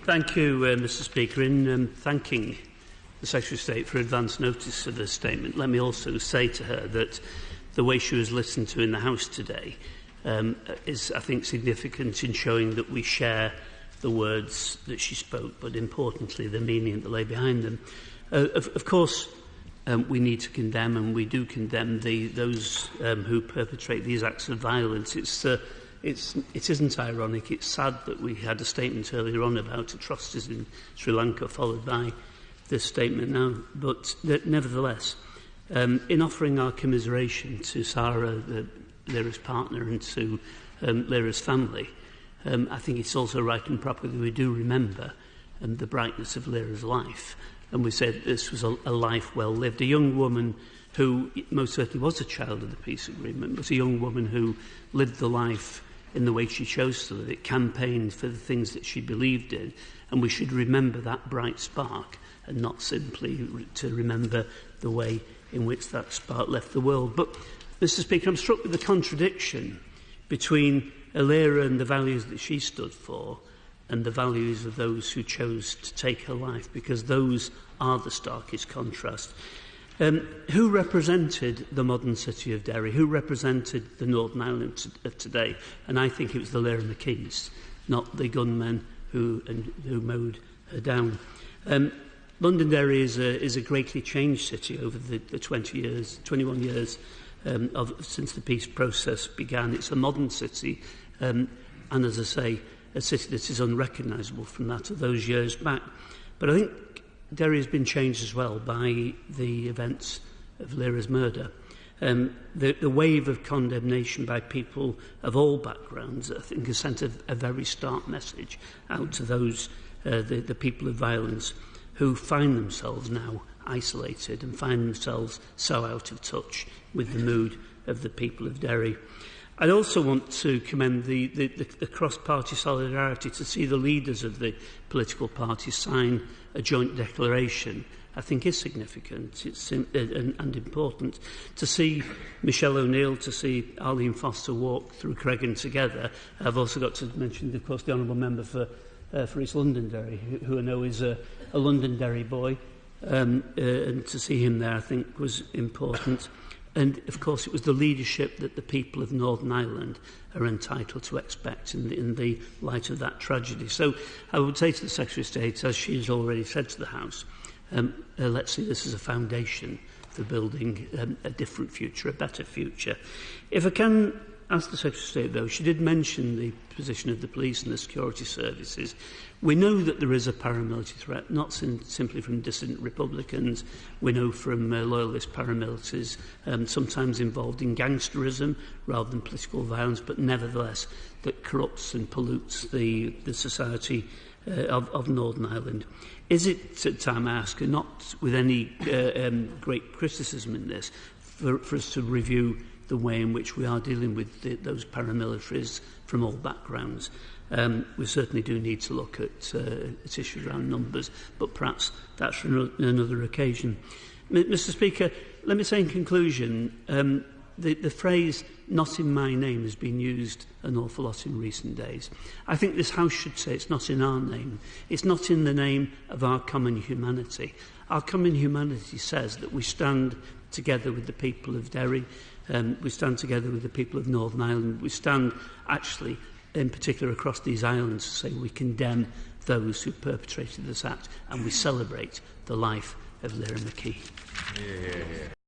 Thank you, Mr Speaker. In thanking the Secretary of State for advance notice of this statement, let me also say to her that the way she was listened to in the House today is, I think, significant in showing that we share the words that she spoke, but importantly, the meaning that lay behind them. Of course, we need to condemn, and we do condemn those who perpetrate these acts of violence. It isn't ironic. It's sad that we had a statement earlier on about atrocities in Sri Lanka, followed by this statement now. But nevertheless, in offering our commiseration to Sarah, Lyra's partner, and to Lyra's family, I think it's also right and proper that we do remember the brightness of Lyra's life. And we said this was a life well lived. A young woman who most certainly was a child of the peace agreement, was a young woman who lived the life in the way she chose to live it, campaigned for the things that she believed in, and we should remember that bright spark and not simply to remember the way in which that spark left the world. But, Mr Speaker, I'm struck with the contradiction between Lyra and the values that she stood for and the values of those who chose to take her life, because those are the starkest contrast. Who represented the modern city of Derry? Who represented the Northern Ireland of today? And I think it was the Lyra McKees, not the gunmen who mowed her down. Londonderry is a greatly changed city over the 21 years since the peace process began. It's a modern city, and as I say, a city that is unrecognisable from that of those years back. But I think Derry has been changed as well by the events of Lyra's murder. The wave of condemnation by people of all backgrounds, I think, has sent a very stark message out to those, the people of violence, who find themselves now isolated and find themselves so out of touch with the mood of the people of Derry. I also want to commend the cross-party solidarity to see the leaders of the political parties sign a joint declaration. I think is significant and important. To see Michelle O'Neill, to see Arlene Foster walk through Cregan together. I've also got to mention, of course, the Honourable Member for East Londonderry, who I know is a Londonderry boy, and to see him there, I think, was important. And, of course, it was the leadership that the people of Northern Ireland are entitled to expect in the light of that tragedy. So I would say to the Secretary of State, as she has already said to the House, let's see this as a foundation for building a different future, a better future. If I can ask the Secretary of State, though, she did mention the position of the police and the security services. We know that there is a paramilitary threat, not simply from dissident Republicans. We know from loyalist paramilitaries, sometimes involved in gangsterism rather than political violence, but nevertheless that corrupts and pollutes the society of Northern Ireland. Is it, at time I ask, not with any great criticism in this, for us to review the way in which we are dealing with those paramilitaries from all backgrounds? We certainly do need to look at issues around numbers, but perhaps that's for another occasion. Mr Speaker, let me say in conclusion, the phrase "not in my name" has been used an awful lot in recent days. I think this House should say it's not in our name. It's not in the name of our common humanity. Our common humanity says that we stand together with the people of Derry, we stand together with the people of Northern Ireland, we stand actually in particular across these islands to say we condemn those who perpetrated this act, and we celebrate the life of Lyra McKee. Yeah.